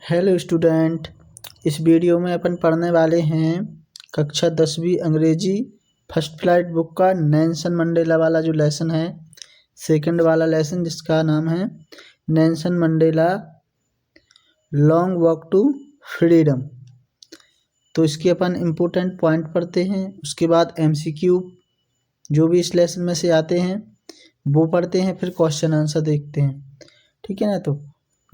Hello student, इस video में अपन पढ़ने वाले हैं कक्षा 10वीं अंग्रेजी फर्स्ट फ्लाइट बुक का नेल्सन मंडेला वाला जो लेसन है, सेकंड वाला लेसन जिसका नाम है Nelson Mandela long walk to freedom. तो इसके अपन इम्पोर्टेंट पॉइंट पढ़ते हैं, उसके बाद MCQ जो भी इस लेसन में से आते हैं वो पढ़ते हैं, फिर क्वेश्चन आंसर देखते हैं। ठीक है ना। तो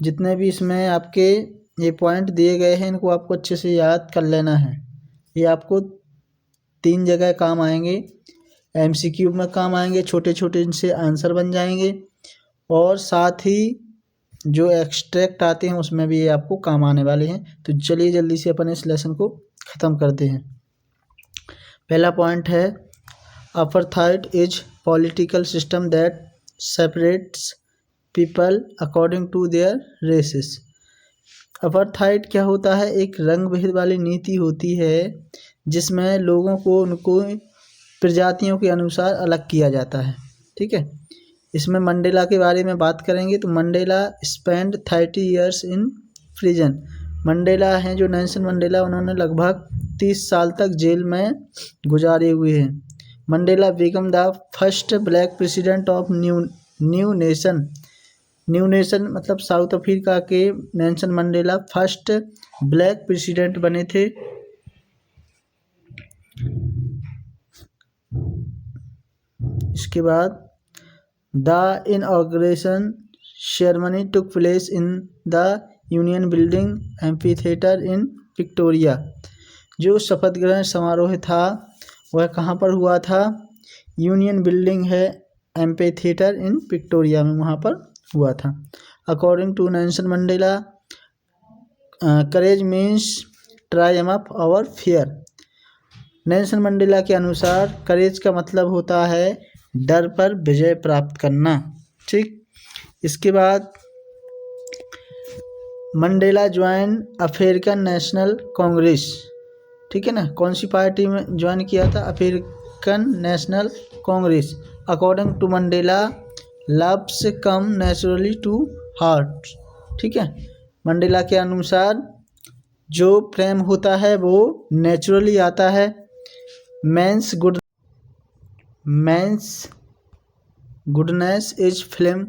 जितने भी इसमें आपके ये पॉइंट दिए गए हैं इनको आपको अच्छे से याद कर लेना है। ये आपको 3 जगह काम आएंगे, MCQ में काम आएंगे, छोटे छोटे इनसे आंसर बन जाएंगे, और साथ ही जो एक्सट्रैक्ट आते हैं उसमें भी ये आपको काम आने वाले हैं। तो चलिए जल्दी से अपन इस लेसन को ख़त्म करते हैं। पहला पॉइंट है apartheid is political system that separates people according to their races. Apartheid क्या होता है? एक रंग भेद वाली नीति होती है जिसमें लोगों को उनको प्रजातियों के अनुसार अलग किया जाता है। ठीक है। इसमें मंडेला के बारे में बात करेंगे तो Mandela spend 30 years in prison. Mandela हैं जो नेल्सन मंडेला, उन्होंने लगभग 30 साल तक जेल में गुजारे हुए हैं। Mandela become the first black president of new nation. New nation मतलब साउथ अफ्रीका के Nelson Mandela first black president बने थे। इसके बाद the inauguration ceremony took place in the union building amphitheatre in Victoria. जो शपथ ग्रहण समारोह था वह कहाँ पर हुआ था? यूनियन बिल्डिंग है एम्फीथिएटर इन विक्टोरिया में, वहाँ पर हुआ था। According to Nelson Mandela courage means triumph over fear. Nelson Mandela के अनुसार करेज का मतलब होता है डर पर विजय प्राप्त करना। ठीक। इसके बाद Mandela join African National Congress. ठीक है ना। कौन सी पार्टी में ज्वाइन किया था? African National Congress. According to Mandela loves come naturally to heart. ठीक है। मंडेला के अनुसार जो प्रेम होता है वो नेचुरली आता है। Man's goodness is flame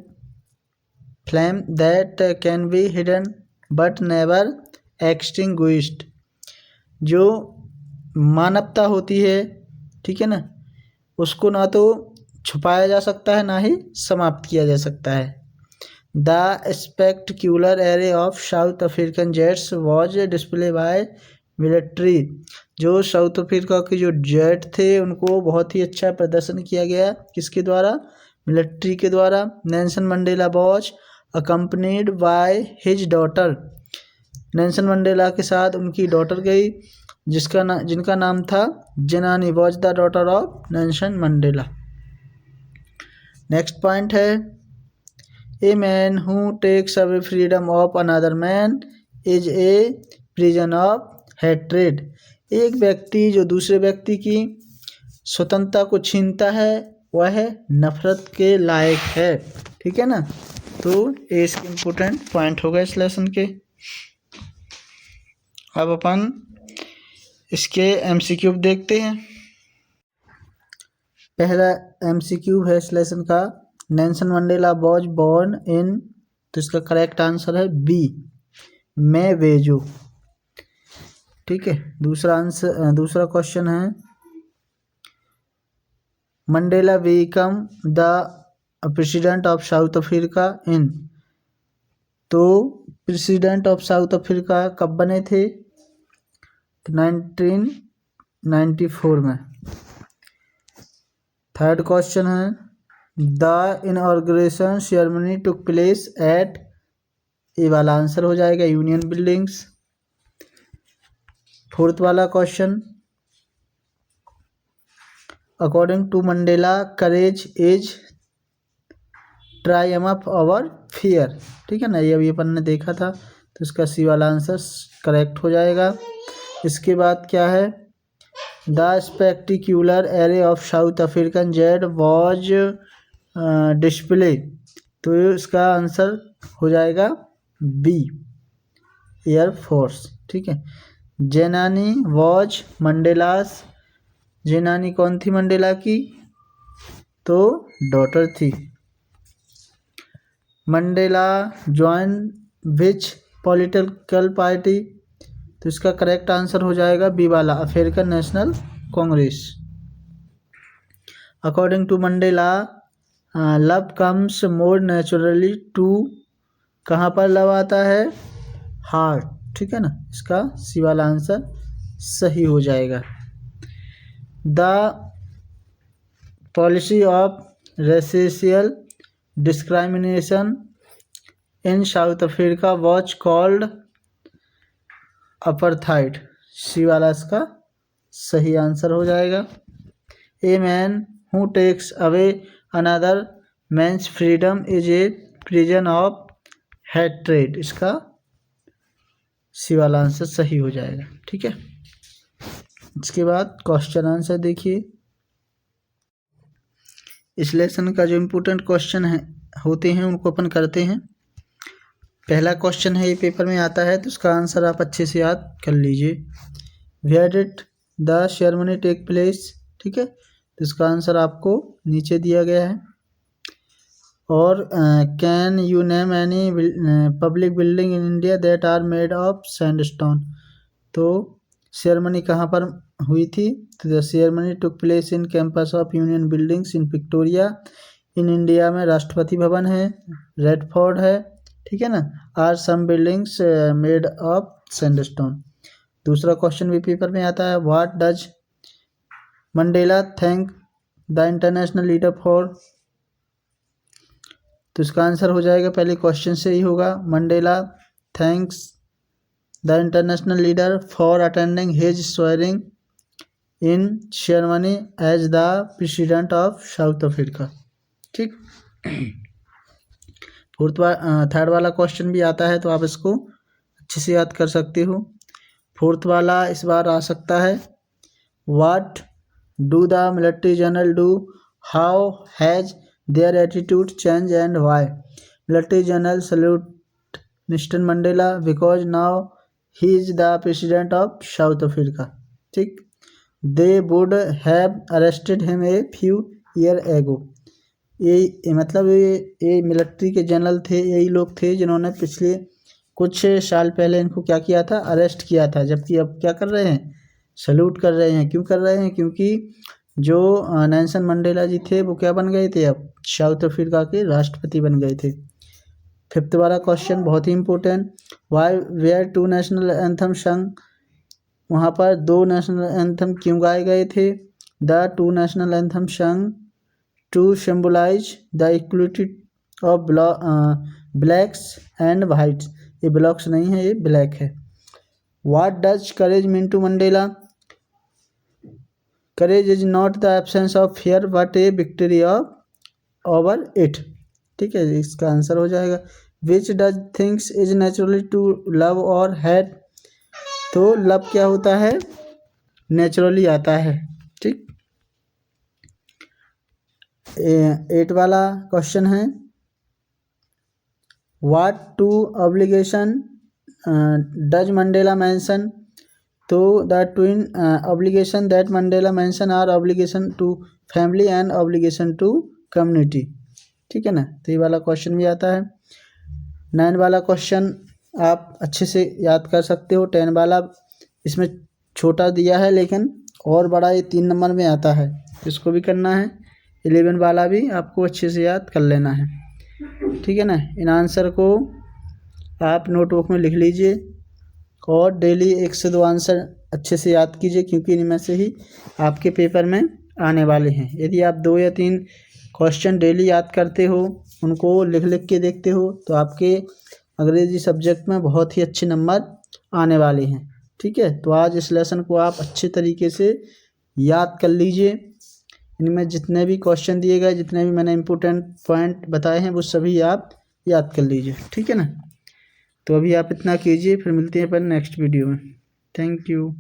that can be hidden but never extinguished. जो मानवता होती है, ठीक है ना, उसको ना तो छुपाया जा सकता है ना ही समाप्त किया जा सकता है। The spectacular array of south African jets was display bye military. जो साउथ अफ्रीका के जो जेट थे उनको बहुत ही अच्छा प्रदर्शन किया गया। किसके द्वारा? मिलिट्री के द्वारा। Nelson Mandela was accompanied by his daughter. Nelson Mandela के साथ उनकी डॉटर गई जिनका नाम था Zenani. Was the daughter of Nelson Mandela. Next point है a man who takes away freedom of another man is a prison of hatred. एक व्यक्ति जो दूसरे व्यक्ति की स्वतंत्रता को छीनता है वह नफरत के लायक है। ठीक है ना। तो ये इसके इम्पोर्टेंट पॉइंट हो गए इस लेसन के। अब अपन इसके MCQ देखते हैं। पहला MCQ है इस लेसन का, Nelson Mandela was born in, तो इसका करेक्ट आंसर है बी, मैवेजो। ठीक है। दूसरा क्वेश्चन है Mandela become the president of South Africa in, तो प्रेसिडेंट ऑफ साउथ अफ्रीका कब बने थे? 1994 में। थर्ड क्वेश्चन है the inauguration ceremony took place at, ये वाला आंसर हो जाएगा यूनियन बिल्डिंग्स। फोर्थ वाला question according to Mandela courage is triumph over fear. ठीक है ना। ये अभी अपन ने देखा था, तो इसका सी वाला आंसर करेक्ट हो जाएगा। इसके बाद क्या है? The spectacular array of south African jet was display, तो इसका आंसर हो जाएगा बी, एयरफोर्स। ठीक है। जेनानी वॉज मंडेलास, जेनानी कौन थी मंडेला की? तो डॉटर थी। Mandela join which political party, तो इसका करेक्ट आंसर हो जाएगा बी वाला, African National Congress. According to Mandela love comes more naturally to, कहाँ पर लव आता है? हार्ट। ठीक है ना, इसका सी वाला आंसर सही हो जाएगा। The policy of racial discrimination in South Africa was called apartheid, C वाला इसका सही आंसर हो जाएगा। A man who takes away another man's freedom is a prison of hatred, इसका सी वाला आंसर सही हो जाएगा। ठीक है। इसके बाद क्वेश्चन आंसर देखिए। इस लेसन का जो इम्पोर्टेंट क्वेश्चन है होते हैं उनको अपन करते हैं। पहला क्वेश्चन है, ये पेपर में आता है, तो इसका आंसर आप अच्छे से याद कर लीजिए। Where did the ceremony take place. ठीक है, तो इसका आंसर आपको नीचे दिया गया है। और can you name any public building in India that are made of sandstone, तो सेरेमनी कहाँ पर हुई थी? तो the ceremony took place in campus of union buildings in Victoria in India में राष्ट्रपति भवन है, रेड फोर्ट है। ठीक है ना, are some buildings made of sandstone. दूसरा क्वेश्चन भी पेपर में आता है, what does Mandela thank the international leader for, तो इसका आंसर हो जाएगा पहले क्वेश्चन से ही होगा, Mandela thanks the international leader for attending his swearing in ceremony as the president of South Africa. ठीक। थर्ड वाला क्वेश्चन भी आता है, तो आप इसको अच्छे से याद कर सकते हो। फोर्थ वाला इस बार आ सकता है, what do the military general do, how has their attitude change and why. Military general salute mister Mandela because now he is the president of South Africa. ठीक। They would have arrested him a few year ago, ये मतलब ये military के general थे, यही लोग थे जिन्होंने पिछले कुछ साल पहले इनको क्या किया था? अरेस्ट किया था। जबकि अब क्या कर रहे हैं? सल्यूट कर रहे हैं। क्यों कर रहे हैं? क्योंकि जो नेल्सन मंडेला जी थे वो क्या बन गए थे? अब साउथ अफ्रीका के राष्ट्रपति बन गए थे। फिफ्थ वाला क्वेश्चन बहुत ही important, why were two national anthem sung, वहाँ पर दो नेशनल एंथम क्यों गाए गए थे? The two national anthem sung to symbolise the equality of blacks and whites, ये ब्लॉक्स नहीं है, ये ब्लैक है। What does courage mean to Mandela, courage is not the absence of fear but a victory of over it. ठीक है, इसका आंसर हो जाएगा। Which does things is naturally to love और हेट, तो लव क्या होता है? नेचुरली आता है। ठीक। 8 वाला क्वेश्चन है, what two obligation does Mandela mention, तो the twin obligation that Mandela mention are obligation to family and obligation to community. ठीक है ना, तो ये वाला क्वेश्चन भी आता है। 9 वाला क्वेश्चन आप अच्छे से याद कर सकते हो। 10 वाला इसमें छोटा दिया है लेकिन और बड़ा ये 3 नंबर में आता है, इसको भी करना है। 11 वाला भी आपको अच्छे से याद कर लेना है। ठीक है ना, इन आंसर को आप नोटबुक में लिख लीजिए और डेली 1 से 2 आंसर अच्छे से याद कीजिए, क्योंकि इनमें से ही आपके पेपर में आने वाले हैं। यदि आप 2 या 3 क्वेश्चन डेली याद करते हो, उनको लिख लिख के देखते हो, तो आपके अंग्रेजी सब्जेक्ट में बहुत ही अच्छे नंबर आने वाले हैं। ठीक है, तो आज इस लेसन को आप अच्छे तरीके से याद कर लीजिए। इनमें जितने भी क्वेश्चन दिए गए, जितने भी मैंने इम्पोर्टेंट पॉइंट बताए हैं, वो सभी आप याद कर लीजिए। ठीक है ना, तो अभी आप इतना कीजिए, फिर मिलते हैं अपन नेक्स्ट वीडियो में। Thank you.